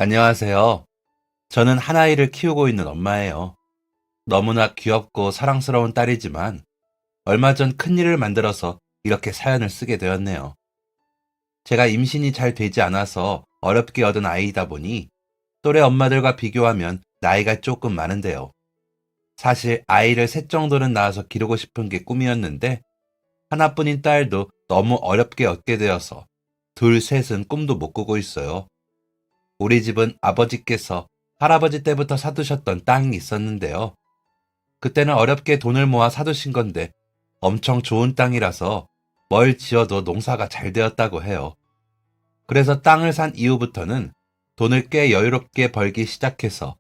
안녕하세요. 저는 한 아이를 키우고 있는 엄마예요. 너무나 귀엽고 사랑스러운 딸이지만 얼마 전 큰일을 만들어서 이렇게 사연을 쓰게 되었네요. 제가 임신이 잘 되지 않아서 어렵게 얻은 아이이다 보니 또래 엄마들과 비교하면 나이가 조금 많은데요. 사실 아이를 셋 정도는 낳아서 기르고 싶은 게 꿈이었는데 하나뿐인 딸도 너무 어렵게 얻게 되어서 둘, 셋은 꿈도 못 꾸고 있어요. 우리 집은 아버지께서 할아버지 때부터 사두셨던 땅이 있었는데요. 그때는 어렵게 돈을 모아 사두신 건데 엄청 좋은 땅이라서 뭘 지어도 농사가 잘 되었다고 해요. 그래서 땅을 산 이후부터는 돈을 꽤 여유롭게 벌기 시작해서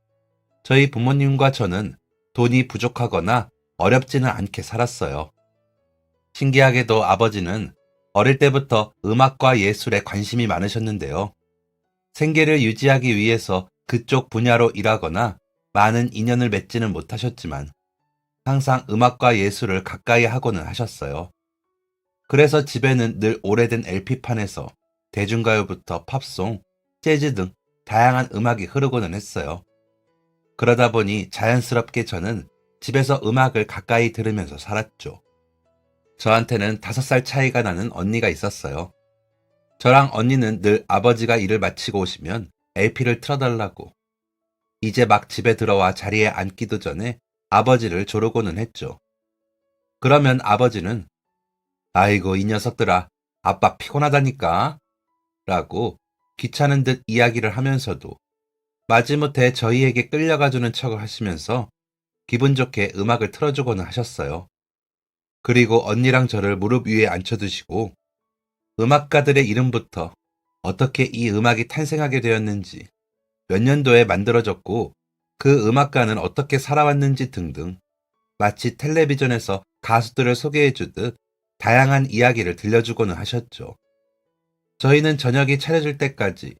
저희 부모님과 저는 돈이 부족하거나 어렵지는 않게 살았어요. 신기하게도 아버지는 어릴 때부터 음악과 예술에 관심이 많으셨는데요. 생계를 유지하기 위해서 그쪽 분야로 일하거나 많은 인연을 맺지는 못하셨지만 항상 음악과 예술을 가까이 하고는 하셨어요. 그래서 집에는 늘 오래된 LP판에서 대중가요부터 팝송, 재즈 등 다양한 음악이 흐르고는 했어요. 그러다 보니 자연스럽게 저는 집에서 음악을 가까이 들으면서 살았죠. 저한테는 5살 차이가 나는 언니가 있었어요. 저랑 언니는 늘 아버지가 일을 마치고 오시면 LP를 틀어달라고 이제 막 집에 들어와 자리에 앉기도 전에 아버지를 조르고는 했죠. 그러면 아버지는 아이고 이 녀석들아 아빠 피곤하다니까 라고 귀찮은 듯 이야기를 하면서도 마지못해 저희에게 끌려가주는 척을 하시면서 기분 좋게 음악을 틀어주고는 하셨어요. 그리고 언니랑 저를 무릎 위에 앉혀두시고 음악가들의 이름부터 어떻게 이 음악이 탄생하게 되었는지 몇 년도에 만들어졌고 그 음악가는 어떻게 살아왔는지 등등 마치 텔레비전에서 가수들을 소개해주듯 다양한 이야기를 들려주고는 하셨죠. 저희는 저녁이 차려질 때까지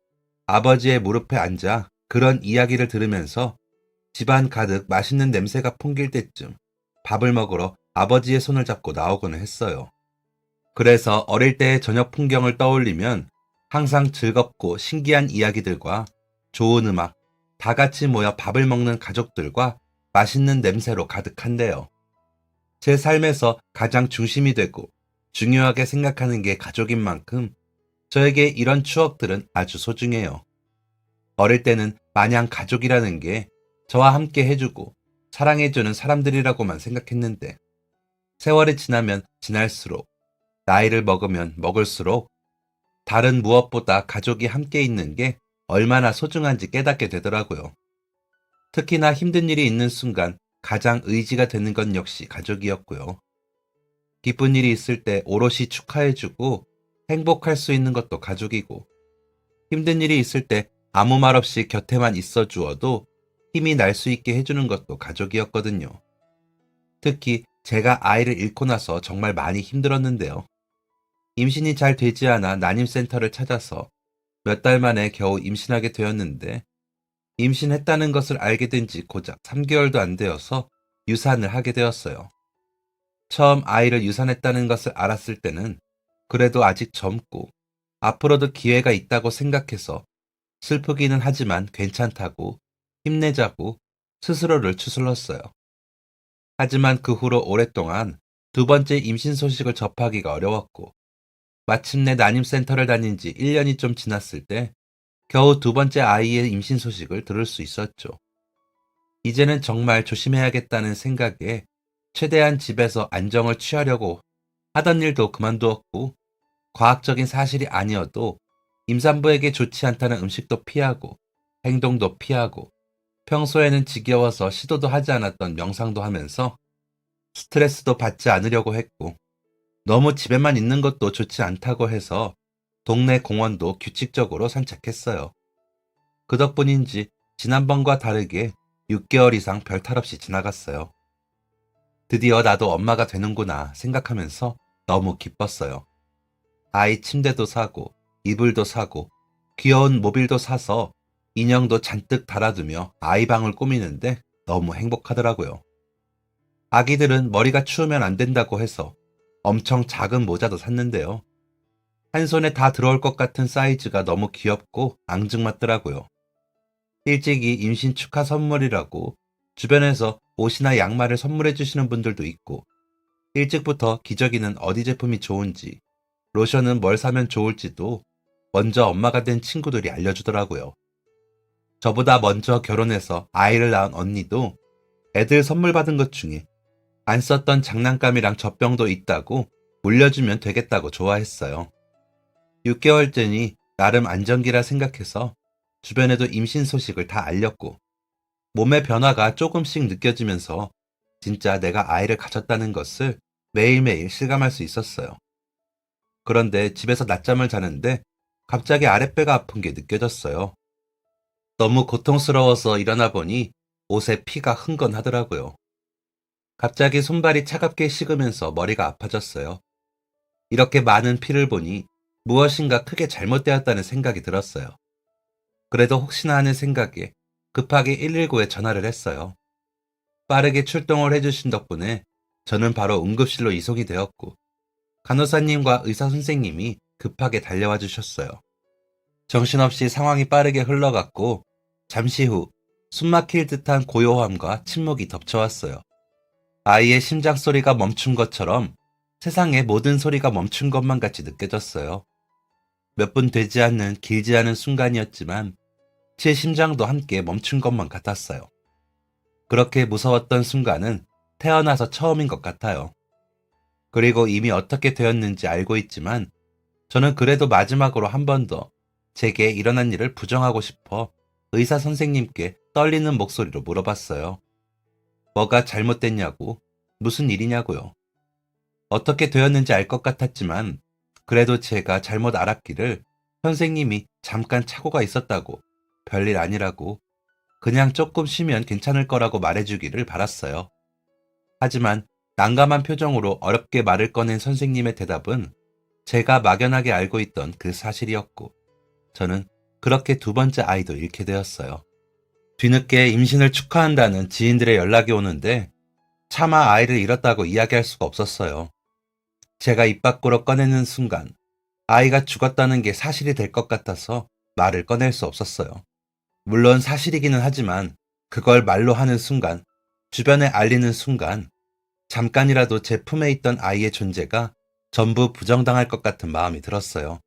아버지의 무릎에 앉아 그런 이야기를 들으면서 집안 가득 맛있는 냄새가 풍길 때쯤 밥을 먹으러 아버지의 손을 잡고 나오고는 했어요. 그래서 어릴 때의 저녁 풍경을 떠올리면 항상 즐겁고 신기한 이야기들과 좋은 음악, 다 같이 모여 밥을 먹는 가족들과 맛있는 냄새로 가득한데요. 제 삶에서 가장 중심이 되고 중요하게 생각하는 게 가족인 만큼 저에게 이런 추억들은 아주 소중해요. 어릴 때는 마냥 가족이라는 게 저와 함께 해주고 사랑해주는 사람들이라고만 생각했는데 세월이 지나면 지날수록 나이를 먹으면 먹을수록 다른 무엇보다 가족이 함께 있는 게 얼마나 소중한지 깨닫게 되더라고요. 특히나 힘든 일이 있는 순간 가장 의지가 되는 건 역시 가족이었고요. 기쁜 일이 있을 때 오롯이 축하해주고 행복할 수 있는 것도 가족이고, 힘든 일이 있을 때 아무 말 없이 곁에만 있어 주어도 힘이 날 수 있게 해주는 것도 가족이었거든요. 특히 제가 아이를 잃고 나서 정말 많이 힘들었는데요. 임신이 잘 되지 않아 난임센터를 찾아서 몇 달 만에 겨우 임신하게 되었는데, 임신했다는 것을 알게 된 지 고작 3개월도 안 되어서 유산을 하게 되었어요. 처음 아이를 유산했다는 것을 알았을 때는 그래도 아직 젊고 앞으로도 기회가 있다고 생각해서 슬프기는 하지만 괜찮다고 힘내자고 스스로를 추슬렀어요. 하지만 그 후로 오랫동안 두 번째 임신 소식을 접하기가 어려웠고 마침내 난임센터를 다닌 지 1년이 좀 지났을 때 겨우 두 번째 아이의 임신 소식을 들을 수 있었죠. 이제는 정말 조심해야겠다는 생각에 최대한 집에서 안정을 취하려고 하던 일도 그만두었고, 과학적인 사실이 아니어도 임산부에게 좋지 않다는 음식도 피하고 행동도 피하고 평소에는 지겨워서 시도도 하지 않았던 명상도 하면서 스트레스도 받지 않으려고 했고, 너무 집에만 있는 것도 좋지 않다고 해서 동네 공원도 규칙적으로 산책했어요. 그 덕분인지 지난번과 다르게 6개월 이상 별탈 없이 지나갔어요. 드디어 나도 엄마가 되는구나 생각하면서 너무 기뻤어요. 아이 침대도 사고, 이불도 사고, 귀여운 모빌도 사서 인형도 잔뜩 달아두며 아이 방을 꾸미는데 너무 행복하더라고요. 아기들은 머리가 추우면 안 된다고 해서 엄청 작은 모자도 샀는데요. 한 손에 다 들어올 것 같은 사이즈가 너무 귀엽고 앙증맞더라고요. 일찍이 임신 축하 선물이라고 주변에서 옷이나 양말을 선물해 주시는 분들도 있고, 일찍부터 기저귀는 어디 제품이 좋은지, 로션은 뭘 사면 좋을지도 먼저 엄마가 된 친구들이 알려주더라고요. 저보다 먼저 결혼해서 아이를 낳은 언니도 애들 선물 받은 것 중에 안 썼던 장난감이랑 젖병도 있다고 물려주면 되겠다고 좋아했어요. 6개월째니 나름 안정기라 생각해서 주변에도 임신 소식을 다 알렸고, 몸의 변화가 조금씩 느껴지면서 진짜 내가 아이를 가졌다는 것을 매일매일 실감할 수 있었어요. 그런데 집에서 낮잠을 자는데 갑자기 아랫배가 아픈 게 느껴졌어요. 너무 고통스러워서 일어나 보니 옷에 피가 흥건하더라고요. 갑자기 손발이 차갑게 식으면서 머리가 아파졌어요. 이렇게 많은 피를 보니 무엇인가 크게 잘못되었다는 생각이 들었어요. 그래도 혹시나 하는 생각에 급하게 119에 전화를 했어요. 빠르게 출동을 해주신 덕분에 저는 바로 응급실로 이송이 되었고, 간호사님과 의사 선생님이 급하게 달려와 주셨어요. 정신없이 상황이 빠르게 흘러갔고, 잠시 후 숨막힐 듯한 고요함과 침묵이 덮쳐왔어요. 아이의 심장 소리가 멈춘 것처럼 세상의 모든 소리가 멈춘 것만 같이 느껴졌어요. 몇 분 되지 않는 길지 않은 순간이었지만 제 심장도 함께 멈춘 것만 같았어요. 그렇게 무서웠던 순간은 태어나서 처음인 것 같아요. 그리고 이미 어떻게 되었는지 알고 있지만 저는 그래도 마지막으로 한 번 더 제게 일어난 일을 부정하고 싶어 의사 선생님께 떨리는 목소리로 물어봤어요. 뭐가 잘못됐냐고, 무슨 일이냐고요. 어떻게 되었는지 알 것 같았지만 그래도 제가 잘못 알았기를 선생님이 잠깐 착오가 있었다고, 별일 아니라고, 그냥 조금 쉬면 괜찮을 거라고 말해주기를 바랐어요. 하지만 난감한 표정으로 어렵게 말을 꺼낸 선생님의 대답은 제가 막연하게 알고 있던 그 사실이었고, 저는 그렇게 두 번째 아이도 잃게 되었어요. 뒤늦게 임신을 축하한다는 지인들의 연락이 오는데 차마 아이를 잃었다고 이야기할 수가 없었어요. 제가 입 밖으로 꺼내는 순간 아이가 죽었다는 게 사실이 될 것 같아서 말을 꺼낼 수 없었어요. 물론 사실이기는 하지만 그걸 말로 하는 순간, 주변에 알리는 순간 잠깐이라도 제 품에 있던 아이의 존재가 전부 부정당할 것 같은 마음이 들었어요.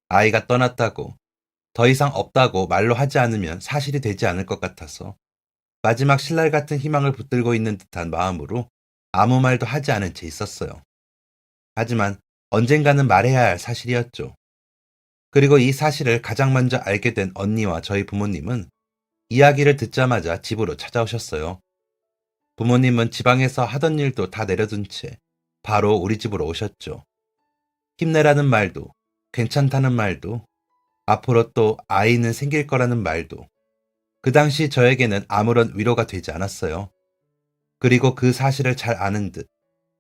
아이가 떠났다고, 더 이상 없다고 말로 하지 않으면 사실이 되지 않을 것 같아서 마지막 신랄 같은 희망을 붙들고 있는 듯한 마음으로 아무 말도 하지 않은 채 있었어요. 하지만 언젠가는 말해야 할 사실이었죠. 그리고 이 사실을 가장 먼저 알게 된 언니와 저희 부모님은 이야기를 듣자마자 집으로 찾아오셨어요. 부모님은 지방에서 하던 일도 다 내려둔 채 바로 우리 집으로 오셨죠. 힘내라는 말도, 괜찮다는 말도, 앞으로 또 아이는 생길 거라는 말도 그 당시 저에게는 아무런 위로가 되지 않았어요. 그리고 그 사실을 잘 아는 듯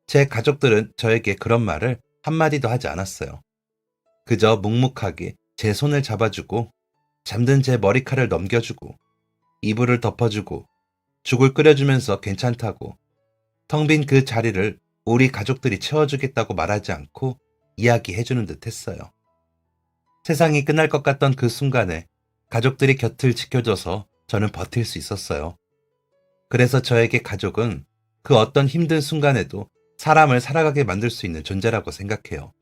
제 가족들은 저에게 그런 말을 한마디도 하지 않았어요. 그저 묵묵하게 제 손을 잡아주고 잠든 제 머리칼을 넘겨주고 이불을 덮어주고 죽을 끓여주면서 괜찮다고, 텅 빈 그 자리를 우리 가족들이 채워주겠다고 말하지 않고 이야기해주는 듯 했어요. 세상이 끝날 것 같던 그 순간에 가족들이 곁을 지켜줘서 저는 버틸 수 있었어요. 그래서 저에게 가족은 그 어떤 힘든 순간에도 사람을 살아가게 만들 수 있는 존재라고 생각해요.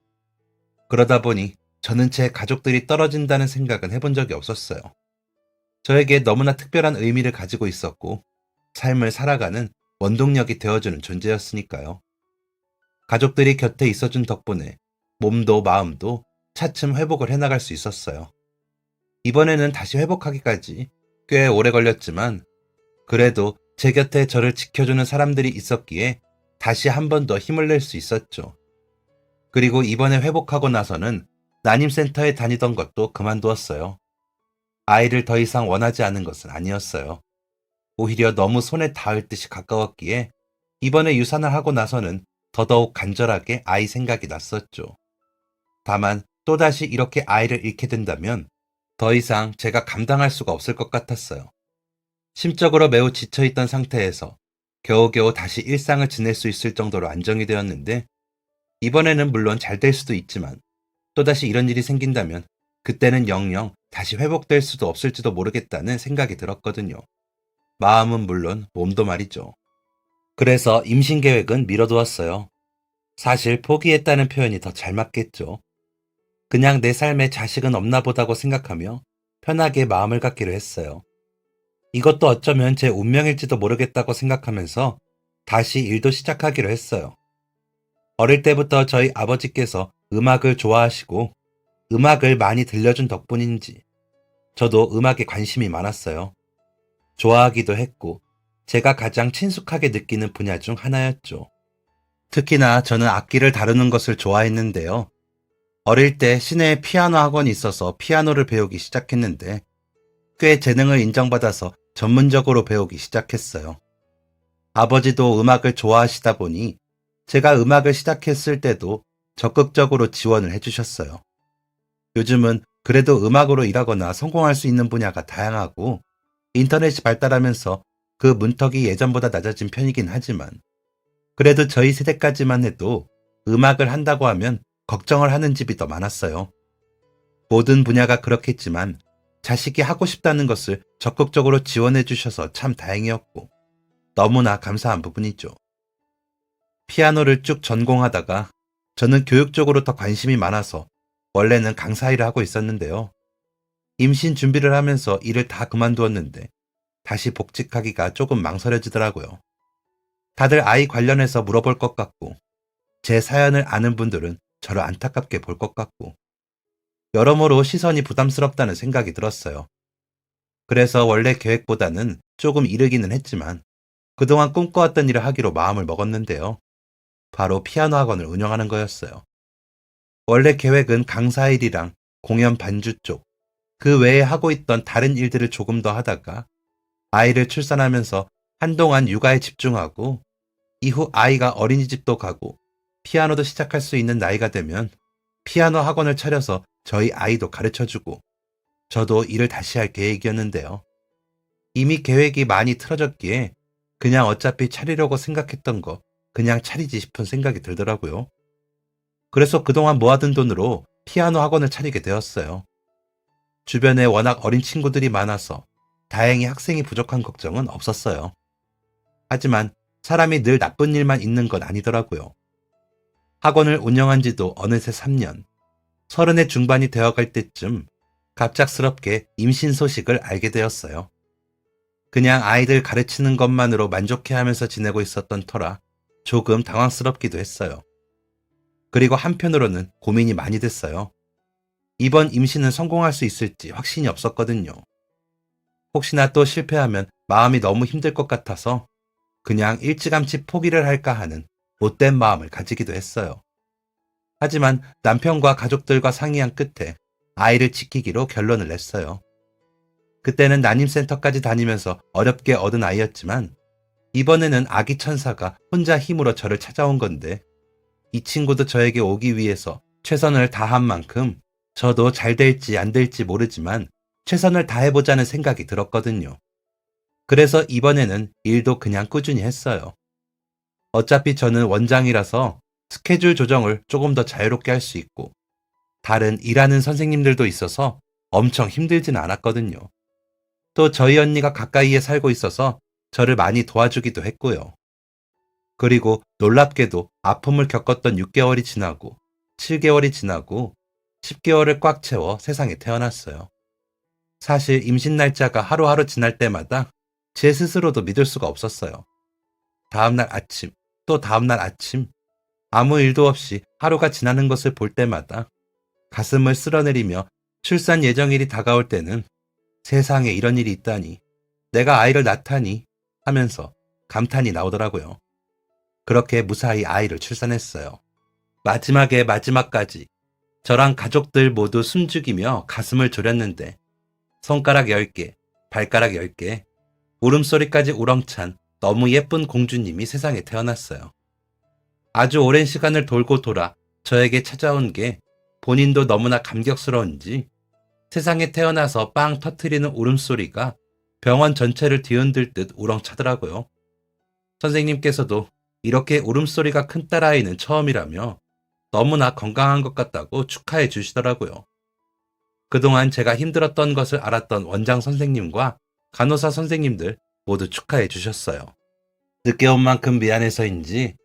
그러다 보니 저는 제 가족들이 떨어진다는 생각은 해본 적이 없었어요. 저에게 너무나 특별한 의미를 가지고 있었고 삶을 살아가는 원동력이 되어주는 존재였으니까요. 가족들이 곁에 있어준 덕분에 몸도 마음도 차츰 회복을 해나갈 수 있었어요. 이번에는 다시 회복하기까지 꽤 오래 걸렸지만 그래도 제 곁에 저를 지켜주는 사람들이 있었기에 다시 한 번 더 힘을 낼 수 있었죠. 그리고 이번에 회복하고 나서는 난임센터에 다니던 것도 그만두었어요. 아이를 더 이상 원하지 않은 것은 아니었어요. 오히려 너무 손에 닿을 듯이 가까웠기에 이번에 유산을 하고 나서는 더더욱 간절하게 아이 생각이 났었죠. 다만 또다시 이렇게 아이를 잃게 된다면 더 이상 제가 감당할 수가 없을 것 같았어요. 심적으로 매우 지쳐있던 상태에서 겨우겨우 다시 일상을 지낼 수 있을 정도로 안정이 되었는데 이번에는 물론 잘 될 수도 있지만 또다시 이런 일이 생긴다면 그때는 영영 다시 회복될 수도 없을지도 모르겠다는 생각이 들었거든요. 마음은 물론 몸도 말이죠. 그래서 임신 계획은 미뤄두었어요. 사실 포기했다는 표현이 더 잘 맞겠죠. 그냥 내 삶에 자식은 없나 보다고 생각하며 편하게 마음을 갖기로 했어요. 이것도 어쩌면 제 운명일지도 모르겠다고 생각하면서 다시 일도 시작하기로 했어요. 어릴 때부터 저희 아버지께서 음악을 좋아하시고 음악을 많이 들려준 덕분인지 저도 음악에 관심이 많았어요. 좋아하기도 했고 제가 가장 친숙하게 느끼는 분야 중 하나였죠. 특히나 저는 악기를 다루는 것을 좋아했는데요. 어릴 때 시내에 피아노 학원이 있어서 피아노를 배우기 시작했는데 꽤 재능을 인정받아서 전문적으로 배우기 시작했어요. 아버지도 음악을 좋아하시다 보니 제가 음악을 시작했을 때도 적극적으로 지원을 해주셨어요. 요즘은 그래도 음악으로 일하거나 성공할 수 있는 분야가 다양하고 인터넷이 발달하면서 그 문턱이 예전보다 낮아진 편이긴 하지만 그래도 저희 세대까지만 해도 음악을 한다고 하면 걱정을 하는 집이 더 많았어요. 모든 분야가 그렇겠지만 자식이 하고 싶다는 것을 적극적으로 지원해 주셔서 참 다행이었고 너무나 감사한 부분이죠. 피아노를 쭉 전공하다가 저는 교육 쪽으로 더 관심이 많아서 원래는 강사 일을 하고 있었는데요. 임신 준비를 하면서 일을 다 그만두었는데 다시 복직하기가 조금 망설여지더라고요. 다들 아이 관련해서 물어볼 것 같고 제 사연을 아는 분들은 저를 안타깝게 볼 것 같고 여러모로 시선이 부담스럽다는 생각이 들었어요. 그래서 원래 계획보다는 조금 이르기는 했지만 그동안 꿈꿔왔던 일을 하기로 마음을 먹었는데요. 바로 피아노 학원을 운영하는 거였어요. 원래 계획은 강사 일이랑 공연 반주 쪽, 그 외에 하고 있던 다른 일들을 조금 더 하다가 아이를 출산하면서 한동안 육아에 집중하고 이후 아이가 어린이집도 가고 피아노도 시작할 수 있는 나이가 되면 피아노 학원을 차려서 저희 아이도 가르쳐주고 저도 일을 다시 할 계획이었는데요. 이미 계획이 많이 틀어졌기에 그냥 어차피 차리려고 생각했던 거 그냥 차리지 싶은 생각이 들더라고요. 그래서 그동안 모아둔 돈으로 피아노 학원을 차리게 되었어요. 주변에 워낙 어린 친구들이 많아서 다행히 학생이 부족한 걱정은 없었어요. 하지만 사람이 늘 나쁜 일만 있는 건 아니더라고요. 학원을 운영한 지도 어느새 3년, 30의 중반이 되어갈 때쯤 갑작스럽게 임신 소식을 알게 되었어요. 그냥 아이들 가르치는 것만으로 만족해하면서 지내고 있었던 터라 조금 당황스럽기도 했어요. 그리고 한편으로는 고민이 많이 됐어요. 이번 임신은 성공할 수 있을지 확신이 없었거든요. 혹시나 또 실패하면 마음이 너무 힘들 것 같아서 그냥 일찌감치 포기를 할까 하는 못된 마음을 가지기도 했어요. 하지만 남편과 가족들과 상의한 끝에 아이를 지키기로 결론을 냈어요. 그때는 난임센터까지 다니면서 어렵게 얻은 아이였지만 이번에는 아기 천사가 혼자 힘으로 저를 찾아온 건데 이 친구도 저에게 오기 위해서 최선을 다한 만큼 저도 잘 될지 안 될지 모르지만 최선을 다해보자는 생각이 들었거든요. 그래서 이번에는 일도 그냥 꾸준히 했어요. 어차피 저는 원장이라서 스케줄 조정을 조금 더 자유롭게 할 수 있고 다른 일하는 선생님들도 있어서 엄청 힘들지는 않았거든요. 또 저희 언니가 가까이에 살고 있어서 저를 많이 도와주기도 했고요. 그리고 놀랍게도 아픔을 겪었던 6개월이 지나고 7개월이 지나고 10개월을 꽉 채워 세상에 태어났어요. 사실 임신 날짜가 하루하루 지날 때마다 제 스스로도 믿을 수가 없었어요. 다음날 아침, 또 다음날 아침, 아무 일도 없이 하루가 지나는 것을 볼 때마다 가슴을 쓸어내리며 출산 예정일이 다가올 때는 세상에 이런 일이 있다니, 내가 아이를 낳다니 하면서 감탄이 나오더라고요. 그렇게 무사히 아이를 출산했어요. 마지막에 마지막까지 저랑 가족들 모두 숨죽이며 가슴을 졸였는데 손가락 10개, 발가락 10개, 울음소리까지 우렁찬 너무 예쁜 공주님이 세상에 태어났어요. 아주 오랜 시간을 돌고 돌아 저에게 찾아온 게 본인도 너무나 감격스러운지 세상에 태어나서 빵 터트리는 울음소리가 병원 전체를 뒤흔들 듯 우렁차더라고요. 선생님께서도 이렇게 울음소리가 큰 딸아이는 처음이라며 너무나 건강한 것 같다고 축하해 주시더라고요. 그동안 제가 힘들었던 것을 알았던 원장 선생님과 간호사 선생님들 모두 축하해 주셨어요. 늦게 온 만큼 미안해서인지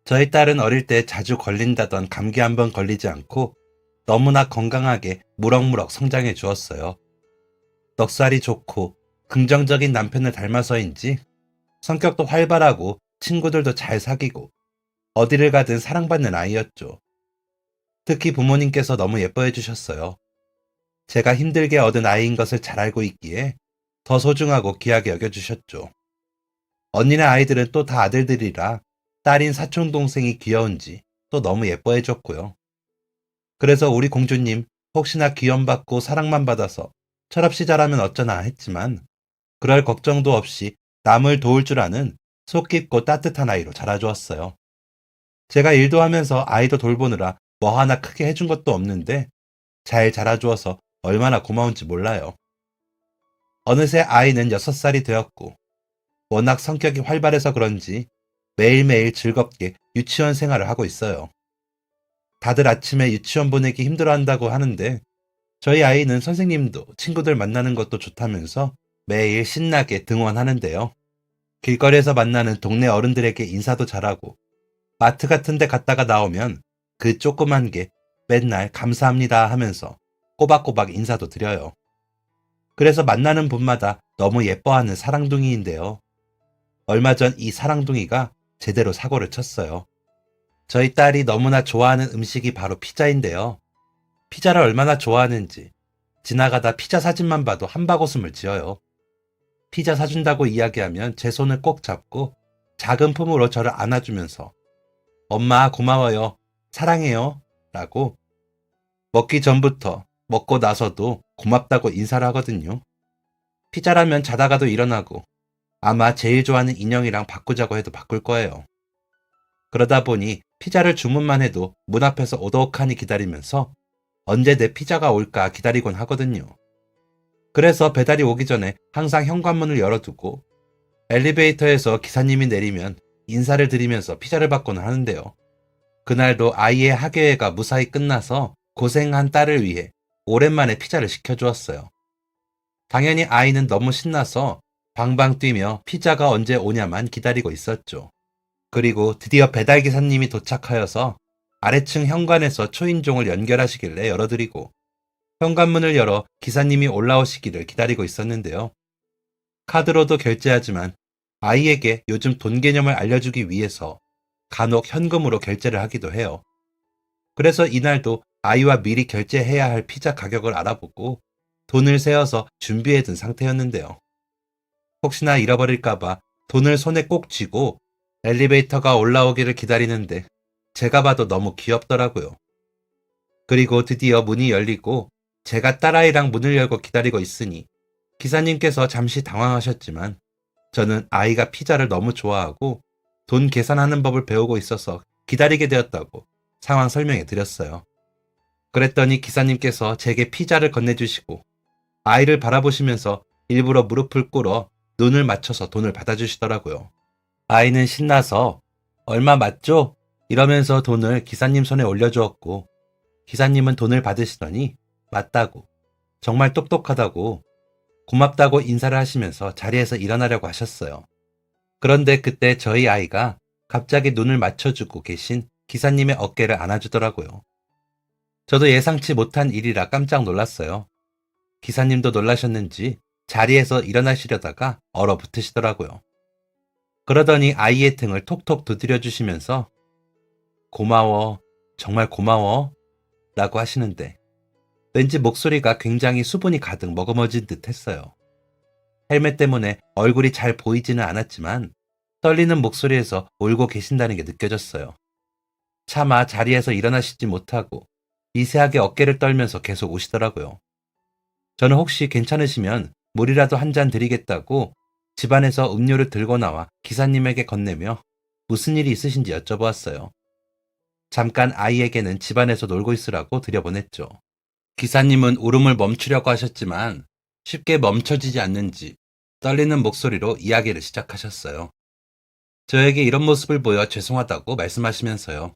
저희 딸은 어릴 때 자주 걸린다던 감기 한 번 걸리지 않고 너무나 건강하게 무럭무럭 성장해 주었어요. 넉살이 좋고 긍정적인 남편을 닮아서인지 성격도 활발하고 친구들도 잘 사귀고 어디를 가든 사랑받는 아이였죠. 특히 부모님께서 너무 예뻐해 주셨어요. 제가 힘들게 얻은 아이인 것을 잘 알고 있기에 더 소중하고 귀하게 여겨주셨죠. 언니네 아이들은 또 다 아들들이라 딸인 사촌동생이 귀여운지 또 너무 예뻐해 줬고요. 그래서 우리 공주님 혹시나 귀염받고 사랑만 받아서 철없이 자라면 어쩌나 했지만 그럴 걱정도 없이 남을 도울 줄 아는 속 깊고 따뜻한 아이로 자라주었어요. 제가 일도 하면서 아이도 돌보느라 뭐 하나 크게 해준 것도 없는데 잘 자라주어서 얼마나 고마운지 몰라요. 어느새 아이는 6살이 되었고 워낙 성격이 활발해서 그런지 매일매일 즐겁게 유치원 생활을 하고 있어요. 다들 아침에 유치원 보내기 힘들어한다고 하는데 저희 아이는 선생님도 친구들 만나는 것도 좋다면서 매일 신나게 등원하는데요. 길거리에서 만나는 동네 어른들에게 인사도 잘하고 마트 같은 데 갔다가 나오면 그 조그만 게 맨날 감사합니다 하면서 꼬박꼬박 인사도 드려요. 그래서 만나는 분마다 너무 예뻐하는 사랑둥이인데요. 얼마 전 이 사랑둥이가 제대로 사고를 쳤어요. 저희 딸이 너무나 좋아하는 음식이 바로 피자인데요. 피자를 얼마나 좋아하는지 지나가다 피자 사진만 봐도 한바구음을 지어요. 피자 사준다고 이야기하면 제 손을 꼭 잡고 작은 품으로 저를 안아주면서 엄마 고마워요, 사랑해요 라고 먹기 전부터 먹고 나서도 고맙다고 인사를 하거든요. 피자라면 자다가도 일어나고 아마 제일 좋아하는 인형이랑 바꾸자고 해도 바꿀 거예요. 그러다 보니 피자를 주문만 해도 문 앞에서 오독하니 기다리면서 언제 내 피자가 올까 기다리곤 하거든요. 그래서 배달이 오기 전에 항상 현관문을 열어두고 엘리베이터에서 기사님이 내리면 인사를 드리면서 피자를 받곤 하는데요. 그날도 아이의 학예회가 무사히 끝나서 고생한 딸을 위해 오랜만에 피자를 시켜주었어요. 당연히 아이는 너무 신나서 방방 뛰며 피자가 언제 오냐만 기다리고 있었죠. 그리고 드디어 배달기사님이 도착하여서 아래층 현관에서 초인종을 연결하시길래 열어드리고 현관문을 열어 기사님이 올라오시기를 기다리고 있었는데요. 카드로도 결제하지만 아이에게 요즘 돈 개념을 알려주기 위해서 간혹 현금으로 결제를 하기도 해요. 그래서 이날도 아이와 미리 결제해야 할 피자 가격을 알아보고 돈을 세어서 준비해둔 상태였는데요. 혹시나 잃어버릴까봐 돈을 손에 꼭 쥐고 엘리베이터가 올라오기를 기다리는데 제가 봐도 너무 귀엽더라고요. 그리고 드디어 문이 열리고 제가 딸아이랑 문을 열고 기다리고 있으니 기사님께서 잠시 당황하셨지만 저는 아이가 피자를 너무 좋아하고 돈 계산하는 법을 배우고 있어서 기다리게 되었다고 상황 설명해 드렸어요. 그랬더니 기사님께서 제게 피자를 건네주시고 아이를 바라보시면서 일부러 무릎을 꿇어 눈을 맞춰서 돈을 받아주시더라고요. 아이는 신나서 얼마 맞죠? 이러면서 돈을 기사님 손에 올려주었고 기사님은 돈을 받으시더니 맞다고 정말 똑똑하다고 고맙다고 인사를 하시면서 자리에서 일어나려고 하셨어요. 그런데 그때 저희 아이가 갑자기 눈을 맞춰주고 계신 기사님의 어깨를 안아주더라고요. 저도 예상치 못한 일이라 깜짝 놀랐어요. 기사님도 놀라셨는지 자리에서 일어나시려다가 얼어붙으시더라고요. 그러더니 아이의 등을 톡톡 두드려 주시면서 고마워, 정말 고마워 라고 하시는데 왠지 목소리가 굉장히 수분이 가득 머금어진 듯 했어요. 헬멧 때문에 얼굴이 잘 보이지는 않았지만 떨리는 목소리에서 울고 계신다는 게 느껴졌어요. 차마 자리에서 일어나시지 못하고 미세하게 어깨를 떨면서 계속 우시더라고요. 저는 혹시 괜찮으시면 물이라도 한 잔 드리겠다고 집안에서 음료를 들고 나와 기사님에게 건네며 무슨 일이 있으신지 여쭤보았어요. 잠깐 아이에게는 집안에서 놀고 있으라고 들여보냈죠. 기사님은 울음을 멈추려고 하셨지만 쉽게 멈춰지지 않는지 떨리는 목소리로 이야기를 시작하셨어요. 저에게 이런 모습을 보여 죄송하다고 말씀하시면서요.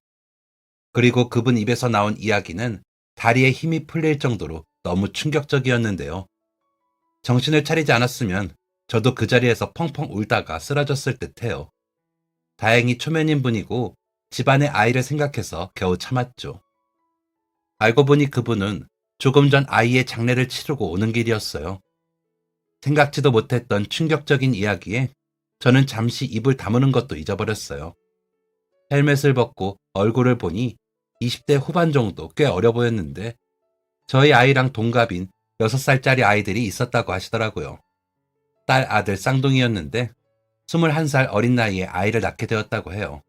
그리고 그분 입에서 나온 이야기는 다리에 힘이 풀릴 정도로 너무 충격적이었는데요. 정신을 차리지 않았으면 저도 그 자리에서 펑펑 울다가 쓰러졌을 듯해요. 다행히 초면인 분이고 집안의 아이를 생각해서 겨우 참았죠. 알고 보니 그분은 조금 전 아이의 장례를 치르고 오는 길이었어요. 생각지도 못했던 충격적인 이야기에 저는 잠시 입을 다무는 것도 잊어버렸어요. 헬멧을 벗고 얼굴을 보니 20대 후반 정도 꽤 어려 보였는데 저희 아이랑 동갑인 6살짜리 아이들이 있었다고 하시더라고요. 딸 아들 쌍둥이였는데 21살 어린 나이에 아이를 낳게 되었다고 해요.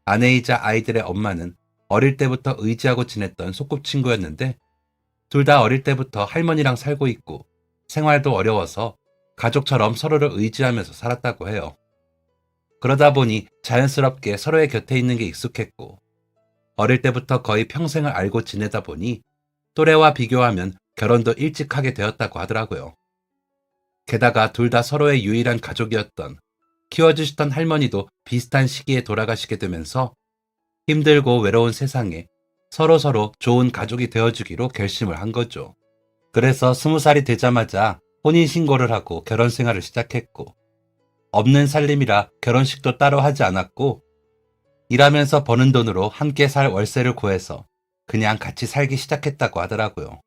아내이자 아이들의 엄마는 어릴 때부터 의지하고 지냈던 소꿉친구였는데 둘 다 어릴 때부터 할머니랑 살고 있고 생활도 어려워서 가족처럼 서로를 의지하면서 살았다고 해요. 그러다 보니 자연스럽게 서로의 곁에 있는 게 익숙했고 어릴 때부터 거의 평생을 알고 지내다 보니 또래와 비교하면 결혼도 일찍 하게 되었다고 하더라고요. 게다가 둘 다 서로의 유일한 가족이었던 키워주시던 할머니도 비슷한 시기에 돌아가시게 되면서 힘들고 외로운 세상에 서로서로 좋은 가족이 되어주기로 결심을 한 거죠. 그래서 20살이 되자마자 혼인신고를 하고 결혼 생활을 시작했고 없는 살림이라 결혼식도 따로 하지 않았고 일하면서 버는 돈으로 함께 살 월세를 구해서 그냥 같이 살기 시작했다고 하더라고요.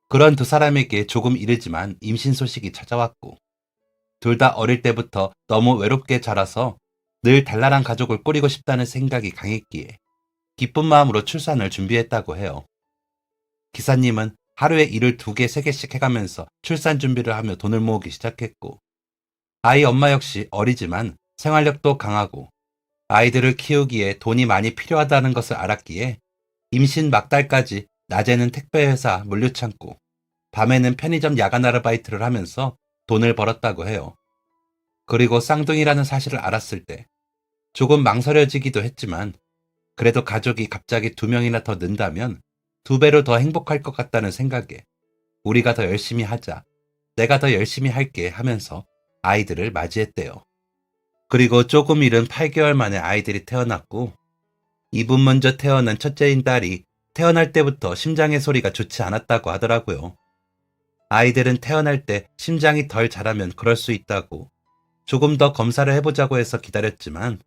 그런 두 사람에게 조금 이르지만 임신 소식이 찾아왔고 둘 다 어릴 때부터 너무 외롭게 자라서 늘 단란한 가족을 꾸리고 싶다는 생각이 강했기에 기쁜 마음으로 출산을 준비했다고 해요. 기사님은 하루에 일을 2개, 3개씩 해가면서 출산 준비를 하며 돈을 모으기 시작했고 아이 엄마 역시 어리지만 생활력도 강하고 아이들을 키우기에 돈이 많이 필요하다는 것을 알았기에 임신 막달까지 낮에는 택배회사 물류창고, 밤에는 편의점 야간 아르바이트를 하면서 돈을 벌었다고 해요. 그리고 쌍둥이라는 사실을 알았을 때 조금 망설여지기도 했지만 그래도 가족이 갑자기 2명이나 더 는다면 2배로 더 행복할 것 같다는 생각에 우리가 더 열심히 하자, 내가 더 열심히 할게 하면서 아이들을 맞이했대요. 그리고 조금 이른 8개월 만에 아이들이 태어났고 이분 먼저 태어난 첫째인 딸이 태어날 때부터 심장의 소리가 좋지 않았다고 하더라고요. 아이들은 태어날 때 심장이 덜 자라면 그럴 수 있다고 조금 더 검사를 해보자고 해서 기다렸지만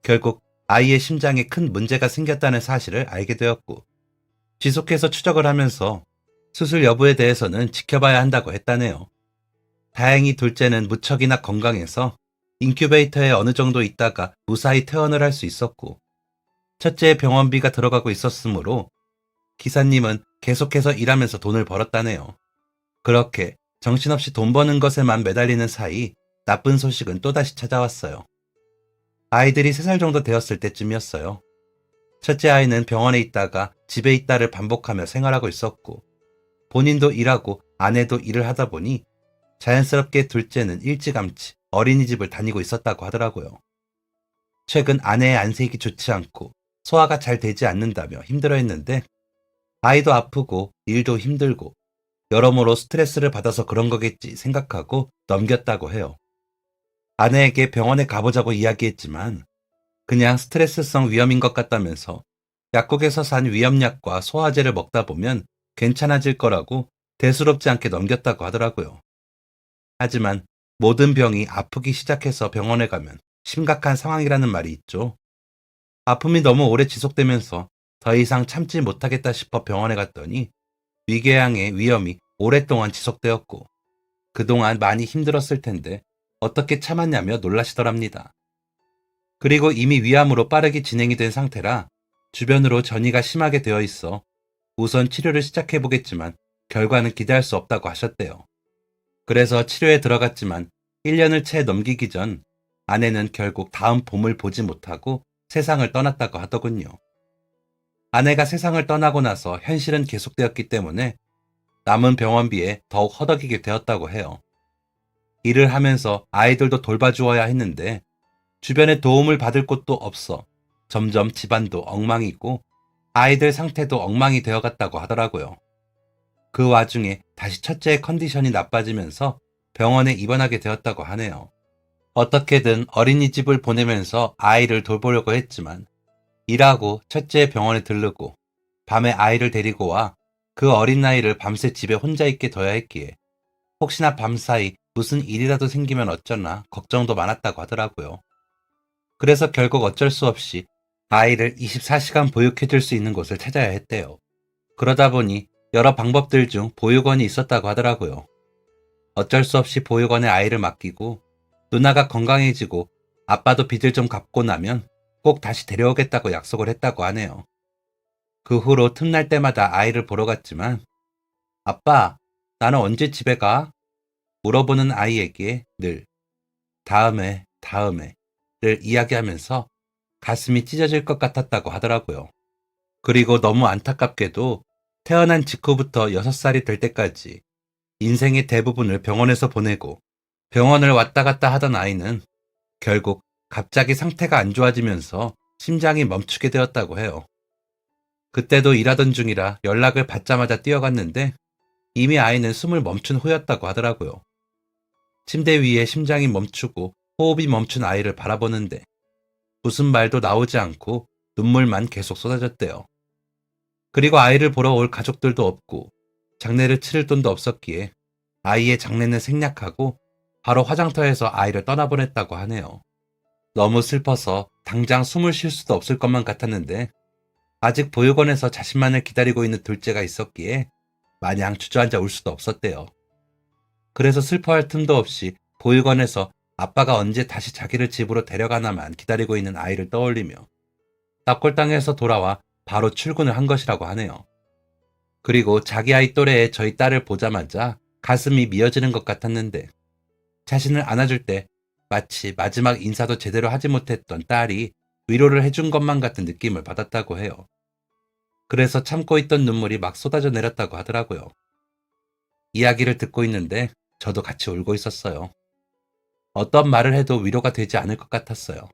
결국 아이의 심장에 큰 문제가 생겼다는 사실을 알게 되었고 지속해서 추적을 하면서 수술 여부에 대해서는 지켜봐야 한다고 했다네요. 다행히 둘째는 무척이나 건강해서 인큐베이터에 어느 정도 있다가 무사히 퇴원을 할 수 있었고 첫째의 병원비가 들어가고 있었으므로 기사님은 계속해서 일하면서 돈을 벌었다네요. 그렇게 정신없이 돈 버는 것에만 매달리는 사이 나쁜 소식은 또다시 찾아왔어요. 아이들이 3살 정도 되었을 때쯤이었어요. 첫째 아이는 병원에 있다가 집에 있다를 반복하며 생활하고 있었고 본인도 일하고 아내도 일을 하다 보니 자연스럽게 둘째는 일찌감치 어린이집을 다니고 있었다고 하더라고요. 최근 아내의 안색이 좋지 않고 소화가 잘 되지 않는다며 힘들어했는데 아이도 아프고 일도 힘들고 여러모로 스트레스를 받아서 그런 거겠지 생각하고 넘겼다고 해요. 아내에게 병원에 가보자고 이야기했지만 그냥 스트레스성 위염인 것 같다면서 약국에서 산 위염약과 소화제를 먹다 보면 괜찮아질 거라고 대수롭지 않게 넘겼다고 하더라고요. 하지만 모든 병이 아프기 시작해서 병원에 가면 심각한 상황이라는 말이 있죠. 아픔이 너무 오래 지속되면서 더 이상 참지 못하겠다 싶어 병원에 갔더니 위궤양의 위염이 오랫동안 지속되었고 그동안 많이 힘들었을 텐데 어떻게 참았냐며 놀라시더랍니다. 그리고 이미 위암으로 빠르게 진행이 된 상태라 주변으로 전이가 심하게 되어 있어 우선 치료를 시작해보겠지만 결과는 기대할 수 없다고 하셨대요. 그래서 치료에 들어갔지만 1년을 채 넘기기 전 아내는 결국 다음 봄을 보지 못하고 세상을 떠났다고 하더군요. 아내가 세상을 떠나고 나서 현실은 계속되었기 때문에 남은 병원비에 더욱 허덕이게 되었다고 해요. 일을 하면서 아이들도 돌봐주어야 했는데 주변에 도움을 받을 곳도 없어 점점 집안도 엉망이고 아이들 상태도 엉망이 되어갔다고 하더라고요. 그 와중에 다시 첫째의 컨디션이 나빠지면서 병원에 입원하게 되었다고 하네요. 어떻게든 어린이집을 보내면서 아이를 돌보려고 했지만 일하고 첫째 병원에 들르고 밤에 아이를 데리고 와 그 어린 나이를 밤새 집에 혼자 있게 둬야 했기에 혹시나 밤사이 무슨 일이라도 생기면 어쩌나 걱정도 많았다고 하더라고요. 그래서 결국 어쩔 수 없이 아이를 24시간 보육해줄 수 있는 곳을 찾아야 했대요. 그러다 보니 여러 방법들 중 보육원이 있었다고 하더라고요. 어쩔 수 없이 보육원에 아이를 맡기고 누나가 건강해지고 아빠도 빚을 좀 갚고 나면 꼭 다시 데려오겠다고 약속을 했다고 하네요. 그 후로 틈날 때마다 아이를 보러 갔지만 아빠, 나는 언제 집에 가? 물어보는 아이에게 늘 다음에를 이야기하면서 가슴이 찢어질 것 같았다고 하더라고요. 그리고 너무 안타깝게도 태어난 직후부터 6살이 될 때까지 인생의 대부분을 병원에서 보내고 병원을 왔다 갔다 하던 아이는 결국 갑자기 상태가 안 좋아지면서 심장이 멈추게 되었다고 해요. 그때도 일하던 중이라 연락을 받자마자 뛰어갔는데 이미 아이는 숨을 멈춘 후였다고 하더라고요. 침대 위에 심장이 멈추고 호흡이 멈춘 아이를 바라보는데 무슨 말도 나오지 않고 눈물만 계속 쏟아졌대요. 그리고 아이를 보러 올 가족들도 없고 장례를 치를 돈도 없었기에 아이의 장례는 생략하고 바로 화장터에서 아이를 떠나보냈다고 하네요. 너무 슬퍼서 당장 숨을 쉴 수도 없을 것만 같았는데 아직 보육원에서 자신만을 기다리고 있는 둘째가 있었기에 마냥 주저앉아 울 수도 없었대요. 그래서 슬퍼할 틈도 없이 보육원에서 아빠가 언제 다시 자기를 집으로 데려가나만 기다리고 있는 아이를 떠올리며 납골당에서 돌아와 바로 출근을 한 것이라고 하네요. 그리고 자기 아이 또래의 저희 딸을 보자마자 가슴이 미어지는 것 같았는데 자신을 안아줄 때 마치 마지막 인사도 제대로 하지 못했던 딸이 위로를 해준 것만 같은 느낌을 받았다고 해요. 그래서 참고 있던 눈물이 막 쏟아져 내렸다고 하더라고요. 이야기를 듣고 있는데 저도 같이 울고 있었어요. 어떤 말을 해도 위로가 되지 않을 것 같았어요.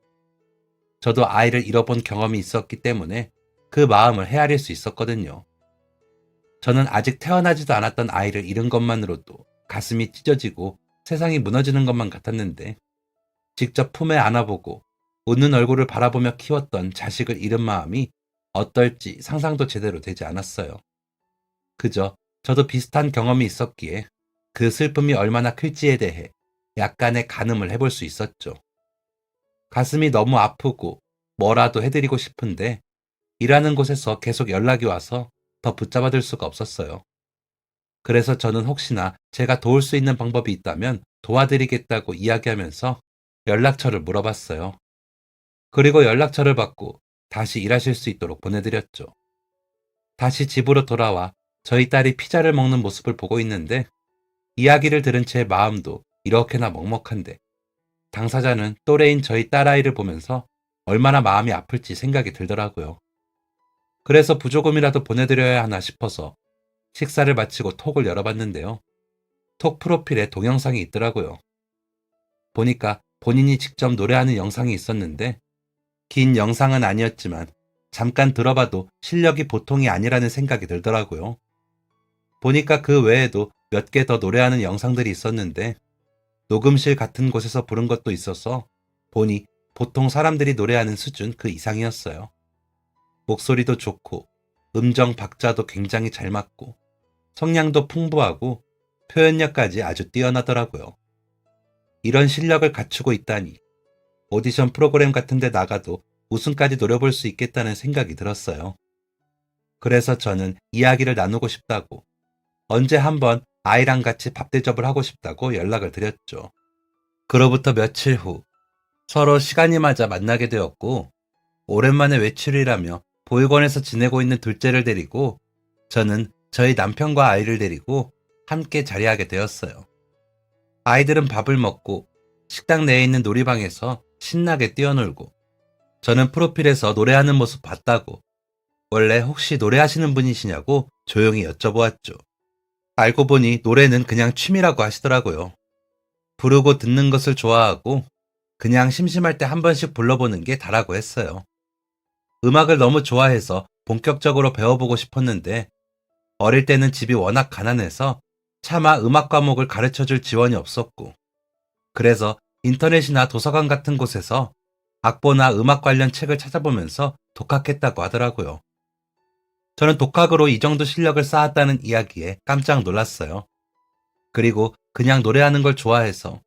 저도 아이를 잃어본 경험이 있었기 때문에 그 마음을 헤아릴 수 있었거든요. 저는 아직 태어나지도 않았던 아이를 잃은 것만으로도 가슴이 찢어지고 세상이 무너지는 것만 같았는데 직접 품에 안아보고 웃는 얼굴을 바라보며 키웠던 자식을 잃은 마음이 어떨지 상상도 제대로 되지 않았어요. 그저 저도 비슷한 경험이 있었기에 그 슬픔이 얼마나 클지에 대해 약간의 가늠을 해볼 수 있었죠. 가슴이 너무 아프고 뭐라도 해드리고 싶은데 일하는 곳에서 계속 연락이 와서 더 붙잡아둘 수가 없었어요. 그래서 저는 혹시나 제가 도울 수 있는 방법이 있다면 도와드리겠다고 이야기하면서 연락처를 물어봤어요. 그리고 연락처를 받고 다시 일하실 수 있도록 보내드렸죠. 다시 집으로 돌아와 저희 딸이 피자를 먹는 모습을 보고 있는데 이야기를 들은 제 마음도 이렇게나 먹먹한데 당사자는 또래인 저희 딸아이를 보면서 얼마나 마음이 아플지 생각이 들더라고요. 그래서 부조금이라도 보내드려야 하나 싶어서 식사를 마치고 톡을 열어봤는데요. 톡 프로필에 동영상이 있더라고요. 보니까 본인이 직접 노래하는 영상이 있었는데 긴 영상은 아니었지만 잠깐 들어봐도 실력이 보통이 아니라는 생각이 들더라고요. 보니까 그 외에도 몇 개 더 노래하는 영상들이 있었는데 녹음실 같은 곳에서 부른 것도 있어서 보니 보통 사람들이 노래하는 수준 그 이상이었어요. 목소리도 좋고 음정 박자도 굉장히 잘 맞고 성량도 풍부하고 표현력까지 아주 뛰어나더라고요. 이런 실력을 갖추고 있다니 오디션 프로그램 같은 데 나가도 우승까지 노려볼 수 있겠다는 생각이 들었어요. 그래서 저는 이야기를 나누고 싶다고 언제 한번 아이랑 같이 밥 대접을 하고 싶다고 연락을 드렸죠. 그로부터 며칠 후 서로 시간이 맞아 만나게 되었고 오랜만에 외출이라며 보육원에서 지내고 있는 둘째를 데리고 저는 저희 남편과 아이를 데리고 함께 자리하게 되었어요. 아이들은 밥을 먹고 식당 내에 있는 놀이방에서 신나게 뛰어놀고 저는 프로필에서 노래하는 모습 봤다고 원래 혹시 노래하시는 분이시냐고 조용히 여쭤보았죠. 알고 보니 노래는 그냥 취미라고 하시더라고요. 부르고 듣는 것을 좋아하고 그냥 심심할 때 한 번씩 불러보는 게 다라고 했어요. 음악을 너무 좋아해서 본격적으로 배워보고 싶었는데 어릴 때는 집이 워낙 가난해서 차마 음악 과목을 가르쳐줄 지원이 없었고 그래서 인터넷이나 도서관 같은 곳에서 악보나 음악 관련 책을 찾아보면서 독학했다고 하더라고요. 저는 독학으로 이 정도 실력을 쌓았다는 이야기에 깜짝 놀랐어요. 그리고 그냥 노래하는 걸 좋아해서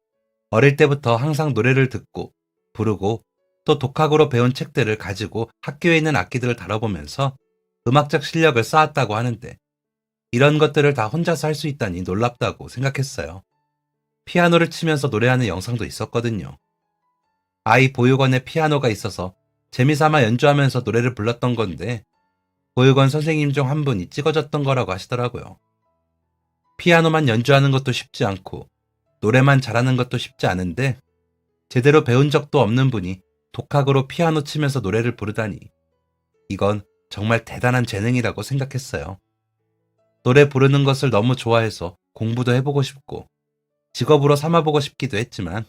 어릴 때부터 항상 노래를 듣고 부르고 또 독학으로 배운 책들을 가지고 학교에 있는 악기들을 다뤄보면서 음악적 실력을 쌓았다고 하는데 이런 것들을 다 혼자서 할 수 있다니 놀랍다고 생각했어요. 피아노를 치면서 노래하는 영상도 있었거든요. 아이 보육원에 피아노가 있어서 재미삼아 연주하면서 노래를 불렀던 건데 보육원 선생님 중 한 분이 찍어줬던 거라고 하시더라고요. 피아노만 연주하는 것도 쉽지 않고 노래만 잘하는 것도 쉽지 않은데 제대로 배운 적도 없는 분이 독학으로 피아노 치면서 노래를 부르다니 이건 정말 대단한 재능이라고 생각했어요. 노래 부르는 것을 너무 좋아해서 공부도 해보고 싶고 직업으로 삼아보고 싶기도 했지만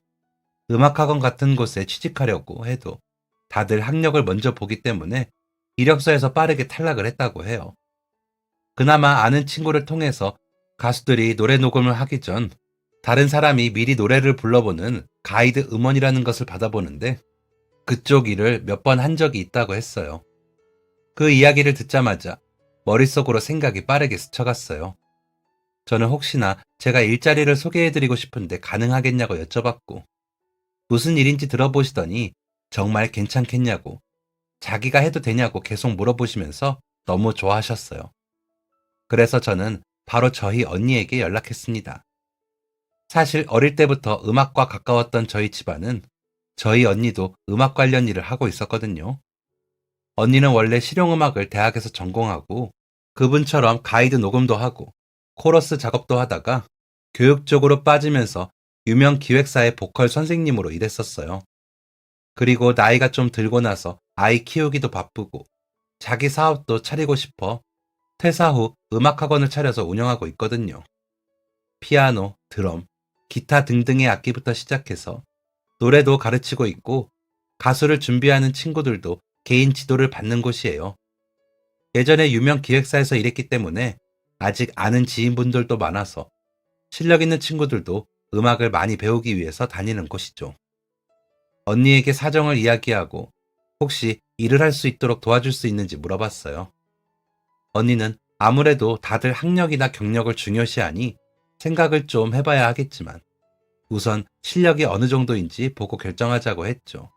음악학원 같은 곳에 취직하려고 해도 다들 학력을 먼저 보기 때문에 이력서에서 빠르게 탈락을 했다고 해요. 그나마 아는 친구를 통해서 가수들이 노래 녹음을 하기 전 다른 사람이 미리 노래를 불러보는 가이드 음원이라는 것을 받아보는데 그쪽 일을 몇 번 한 적이 있다고 했어요. 그 이야기를 듣자마자 머릿속으로 생각이 빠르게 스쳐갔어요. 저는 혹시나 제가 일자리를 소개해드리고 싶은데 가능하겠냐고 여쭤봤고 무슨 일인지 들어보시더니 정말 괜찮겠냐고 자기가 해도 되냐고 계속 물어보시면서 너무 좋아하셨어요. 그래서 저는 바로 저희 언니에게 연락했습니다. 사실 어릴 때부터 음악과 가까웠던 저희 집안은 저희 언니도 음악 관련 일을 하고 있었거든요. 언니는 원래 실용음악을 대학에서 전공하고 그분처럼 가이드 녹음도 하고 코러스 작업도 하다가 교육 쪽으로 빠지면서 유명 기획사의 보컬 선생님으로 일했었어요. 그리고 나이가 좀 들고 나서 아이 키우기도 바쁘고 자기 사업도 차리고 싶어 퇴사 후 음악학원을 차려서 운영하고 있거든요. 피아노, 드럼, 기타 등등의 악기부터 시작해서 노래도 가르치고 있고 가수를 준비하는 친구들도 개인 지도를 받는 곳이에요. 예전에 유명 기획사에서 일했기 때문에 아직 아는 지인분들도 많아서 실력 있는 친구들도 음악을 많이 배우기 위해서 다니는 곳이죠. 언니에게 사정을 이야기하고 혹시 일을 할 수 있도록 도와줄 수 있는지 물어봤어요. 언니는 아무래도 다들 학력이나 경력을 중요시하니 생각을 좀 해봐야 하겠지만 우선 실력이 어느 정도인지 보고 결정하자고 했죠.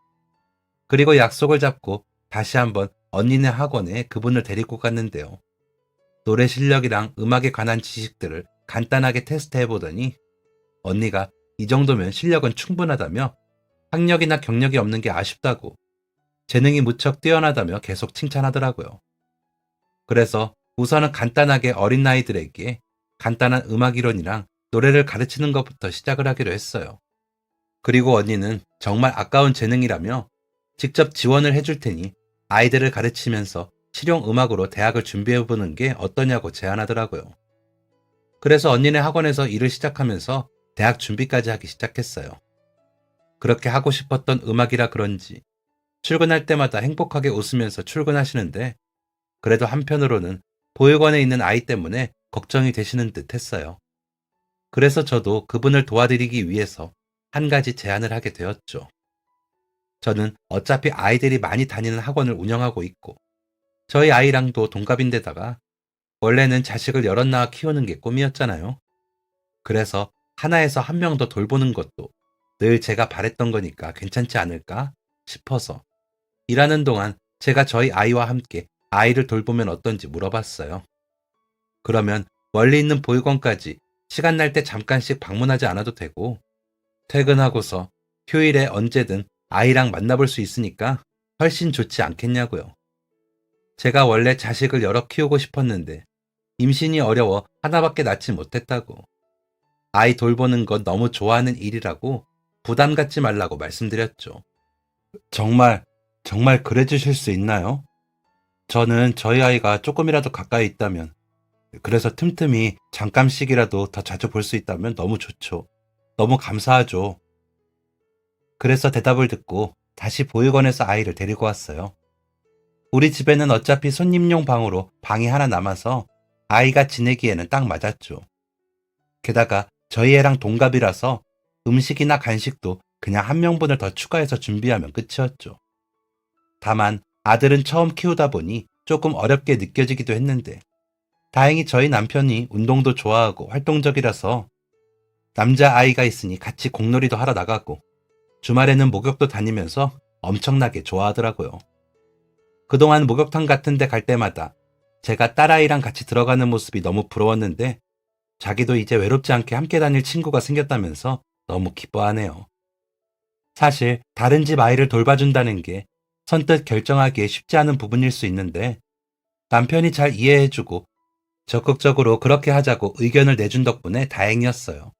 그리고 약속을 잡고 다시 한번 언니네 학원에 그분을 데리고 갔는데요. 노래 실력이랑 음악에 관한 지식들을 간단하게 테스트해보더니 언니가 이 정도면 실력은 충분하다며 학력이나 경력이 없는 게 아쉽다고 재능이 무척 뛰어나다며 계속 칭찬하더라고요. 그래서 우선은 간단하게 어린 아이들에게 간단한 음악 이론이랑 노래를 가르치는 것부터 시작을 하기로 했어요. 그리고 언니는 정말 아까운 재능이라며 직접 지원을 해줄 테니 아이들을 가르치면서 실용 음악으로 대학을 준비해보는 게 어떠냐고 제안하더라고요. 그래서 언니네 학원에서 일을 시작하면서 대학 준비까지 하기 시작했어요. 그렇게 하고 싶었던 음악이라 그런지 출근할 때마다 행복하게 웃으면서 출근하시는데 그래도 한편으로는 보육원에 있는 아이 때문에 걱정이 되시는 듯 했어요. 그래서 저도 그분을 도와드리기 위해서 한 가지 제안을 하게 되었죠. 저는 어차피 아이들이 많이 다니는 학원을 운영하고 있고 저희 아이랑도 동갑인데다가 원래는 자식을 여럿 낳아 키우는 게 꿈이었잖아요. 그래서 하나에서 한 명 더 돌보는 것도 늘 제가 바랬던 거니까 괜찮지 않을까 싶어서 일하는 동안 제가 저희 아이와 함께 아이를 돌보면 어떤지 물어봤어요. 그러면 멀리 있는 보육원까지 시간 날 때 잠깐씩 방문하지 않아도 되고 퇴근하고서 휴일에 언제든 아이랑 만나볼 수 있으니까 훨씬 좋지 않겠냐고요. 제가 원래 자식을 여러 키우고 싶었는데 임신이 어려워 하나밖에 낳지 못했다고. 아이 돌보는 건 너무 좋아하는 일이라고 부담 갖지 말라고 말씀드렸죠. 정말 그래 주실 수 있나요? 저는 저희 아이가 조금이라도 가까이 있다면 그래서 틈틈이 잠깐씩이라도 더 자주 볼 수 있다면 너무 좋죠. 너무 감사하죠. 그래서 대답을 듣고 다시 보육원에서 아이를 데리고 왔어요. 우리 집에는 어차피 손님용 방으로 방이 하나 남아서 아이가 지내기에는 딱 맞았죠. 게다가 저희 애랑 동갑이라서 음식이나 간식도 그냥 한 명분을 더 추가해서 준비하면 끝이었죠. 다만 아들은 처음 키우다 보니 조금 어렵게 느껴지기도 했는데 다행히 저희 남편이 운동도 좋아하고 활동적이라서 남자아이가 있으니 같이 공놀이도 하러 나가고 주말에는 목욕도 다니면서 엄청나게 좋아하더라고요. 그동안 목욕탕 같은 데 갈 때마다 제가 딸아이랑 같이 들어가는 모습이 너무 부러웠는데 자기도 이제 외롭지 않게 함께 다닐 친구가 생겼다면서 너무 기뻐하네요. 사실 다른 집 아이를 돌봐준다는 게 선뜻 결정하기에 쉽지 않은 부분일 수 있는데 남편이 잘 이해해주고 적극적으로 그렇게 하자고 의견을 내준 덕분에 다행이었어요.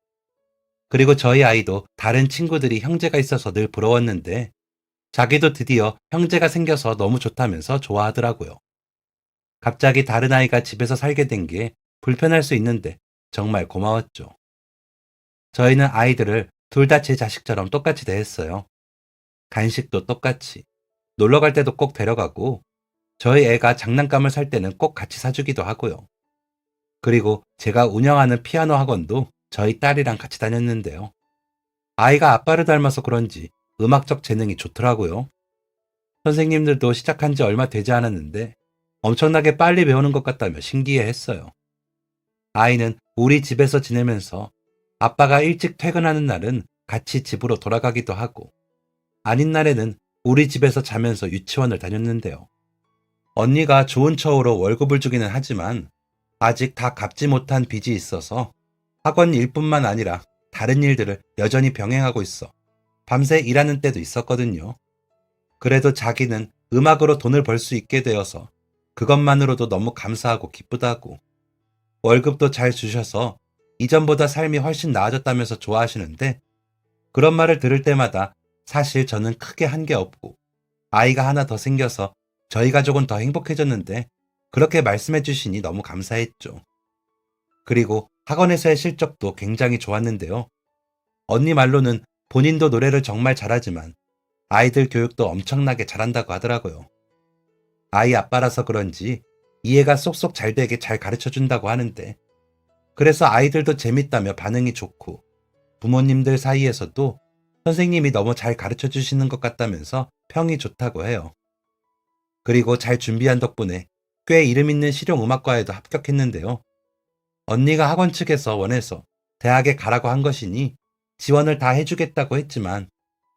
그리고 저희 아이도 다른 친구들이 형제가 있어서 늘 부러웠는데 자기도 드디어 형제가 생겨서 너무 좋다면서 좋아하더라고요. 갑자기 다른 아이가 집에서 살게 된 게 불편할 수 있는데 정말 고마웠죠. 저희는 아이들을 둘 다 제 자식처럼 똑같이 대했어요. 간식도 똑같이, 놀러 갈 때도 꼭 데려가고, 저희 애가 장난감을 살 때는 꼭 같이 사주기도 하고요. 그리고 제가 운영하는 피아노 학원도 저희 딸이랑 같이 다녔는데요. 아이가 아빠를 닮아서 그런지 음악적 재능이 좋더라고요. 선생님들도 시작한 지 얼마 되지 않았는데 엄청나게 빨리 배우는 것 같다며 신기해 했어요. 아이는 우리 집에서 지내면서 아빠가 일찍 퇴근하는 날은 같이 집으로 돌아가기도 하고 아닌 날에는 우리 집에서 자면서 유치원을 다녔는데요. 언니가 좋은 처우로 월급을 주기는 하지만 아직 다 갚지 못한 빚이 있어서 학원 일뿐만 아니라 다른 일들을 여전히 병행하고 있어 밤새 일하는 때도 있었거든요. 그래도 자기는 음악으로 돈을 벌 수 있게 되어서 그것만으로도 너무 감사하고 기쁘다고 월급도 잘 주셔서 이전보다 삶이 훨씬 나아졌다면서 좋아하시는데 그런 말을 들을 때마다 사실 저는 크게 한 게 없고 아이가 하나 더 생겨서 저희 가족은 더 행복해졌는데 그렇게 말씀해 주시니 너무 감사했죠. 그리고 학원에서의 실적도 굉장히 좋았는데요. 언니 말로는 본인도 노래를 정말 잘하지만 아이들 교육도 엄청나게 잘한다고 하더라고요. 아이 아빠라서 그런지 이해가 쏙쏙 잘 되게 잘 가르쳐 준다고 하는데 그래서 아이들도 재밌다며 반응이 좋고 부모님들 사이에서도 선생님이 너무 잘 가르쳐 주시는 것 같다면서 평이 좋다고 해요. 그리고 잘 준비한 덕분에 꽤 이름 있는 실용음악과에도 합격했는데요. 언니가 학원 측에서 원해서 대학에 가라고 한 것이니 지원을 다 해주겠다고 했지만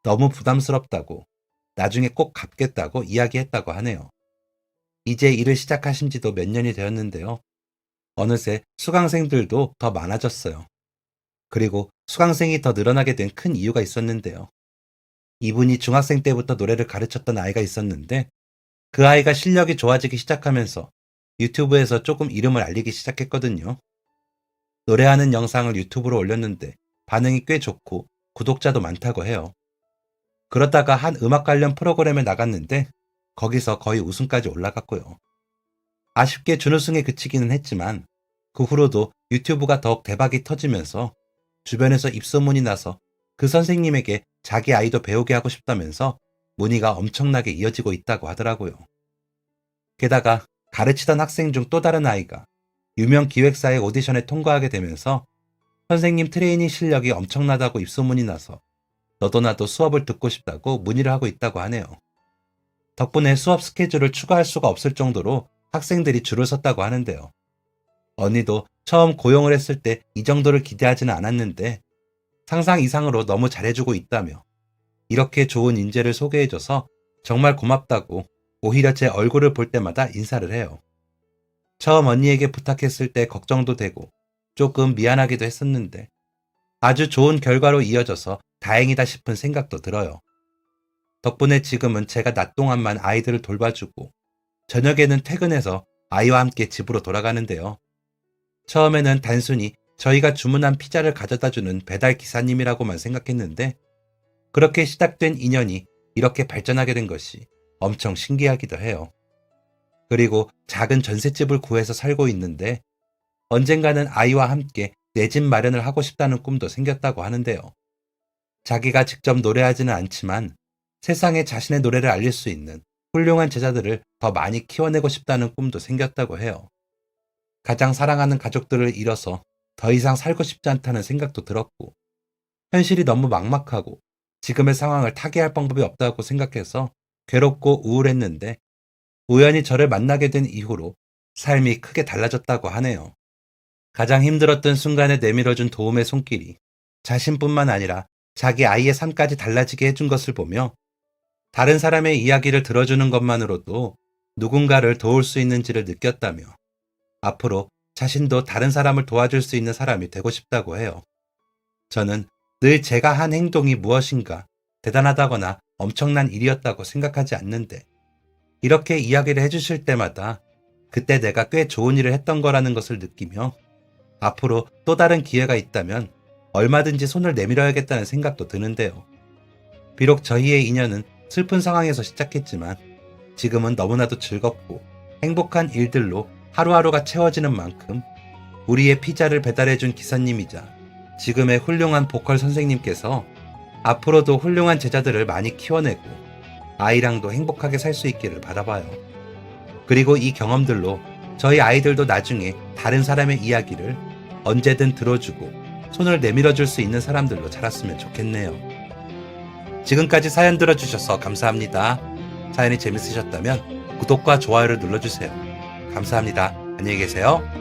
너무 부담스럽다고 나중에 꼭 갚겠다고 이야기했다고 하네요. 이제 일을 시작하신 지도 몇 년이 되었는데요. 어느새 수강생들도 더 많아졌어요. 그리고 수강생이 더 늘어나게 된 큰 이유가 있었는데요. 이분이 중학생 때부터 노래를 가르쳤던 아이가 있었는데 그 아이가 실력이 좋아지기 시작하면서 유튜브에서 조금 이름을 알리기 시작했거든요. 노래하는 영상을 유튜브로 올렸는데 반응이 꽤 좋고 구독자도 많다고 해요. 그러다가 한 음악 관련 프로그램에 나갔는데 거기서 거의 우승까지 올라갔고요. 아쉽게 준우승에 그치기는 했지만 그 후로도 유튜브가 더욱 대박이 터지면서 주변에서 입소문이 나서 그 선생님에게 자기 아이도 배우게 하고 싶다면서 문의가 엄청나게 이어지고 있다고 하더라고요. 게다가 가르치던 학생 중 또 다른 아이가 유명 기획사의 오디션에 통과하게 되면서 선생님 트레이닝 실력이 엄청나다고 입소문이 나서 너도 나도 수업을 듣고 싶다고 문의를 하고 있다고 하네요. 덕분에 수업 스케줄을 추가할 수가 없을 정도로 학생들이 줄을 섰다고 하는데요. 언니도 처음 고용을 했을 때 이 정도를 기대하지는 않았는데 상상 이상으로 너무 잘해주고 있다며 이렇게 좋은 인재를 소개해줘서 정말 고맙다고 오히려 제 얼굴을 볼 때마다 인사를 해요. 처음 언니에게 부탁했을 때 걱정도 되고 조금 미안하기도 했었는데 아주 좋은 결과로 이어져서 다행이다 싶은 생각도 들어요. 덕분에 지금은 제가 낮 동안만 아이들을 돌봐주고 저녁에는 퇴근해서 아이와 함께 집으로 돌아가는데요. 처음에는 단순히 저희가 주문한 피자를 가져다주는 배달 기사님이라고만 생각했는데 그렇게 시작된 인연이 이렇게 발전하게 된 것이 엄청 신기하기도 해요. 그리고 작은 전셋집을 구해서 살고 있는데 언젠가는 아이와 함께 내 집 마련을 하고 싶다는 꿈도 생겼다고 하는데요. 자기가 직접 노래하지는 않지만 세상에 자신의 노래를 알릴 수 있는 훌륭한 제자들을 더 많이 키워내고 싶다는 꿈도 생겼다고 해요. 가장 사랑하는 가족들을 잃어서 더 이상 살고 싶지 않다는 생각도 들었고 현실이 너무 막막하고 지금의 상황을 타개할 방법이 없다고 생각해서 괴롭고 우울했는데 우연히 저를 만나게 된 이후로 삶이 크게 달라졌다고 하네요. 가장 힘들었던 순간에 내밀어준 도움의 손길이 자신뿐만 아니라 자기 아이의 삶까지 달라지게 해준 것을 보며 다른 사람의 이야기를 들어주는 것만으로도 누군가를 도울 수 있는지를 느꼈다며 앞으로 자신도 다른 사람을 도와줄 수 있는 사람이 되고 싶다고 해요. 저는 늘 제가 한 행동이 무엇인가 대단하다거나 엄청난 일이었다고 생각하지 않는데 이렇게 이야기를 해주실 때마다 그때 내가 꽤 좋은 일을 했던 거라는 것을 느끼며 앞으로 또 다른 기회가 있다면 얼마든지 손을 내밀어야겠다는 생각도 드는데요. 비록 저희의 인연은 슬픈 상황에서 시작했지만 지금은 너무나도 즐겁고 행복한 일들로 하루하루가 채워지는 만큼 우리의 피자를 배달해준 기사님이자 지금의 훌륭한 보컬 선생님께서 앞으로도 훌륭한 제자들을 많이 키워내고 아이랑도 행복하게 살 수 있기를 바라봐요. 그리고 이 경험들로 저희 아이들도 나중에 다른 사람의 이야기를 언제든 들어주고 손을 내밀어줄 수 있는 사람들로 자랐으면 좋겠네요. 지금까지 사연 들어주셔서 감사합니다. 사연이 재밌으셨다면 구독과 좋아요를 눌러주세요. 감사합니다. 안녕히 계세요.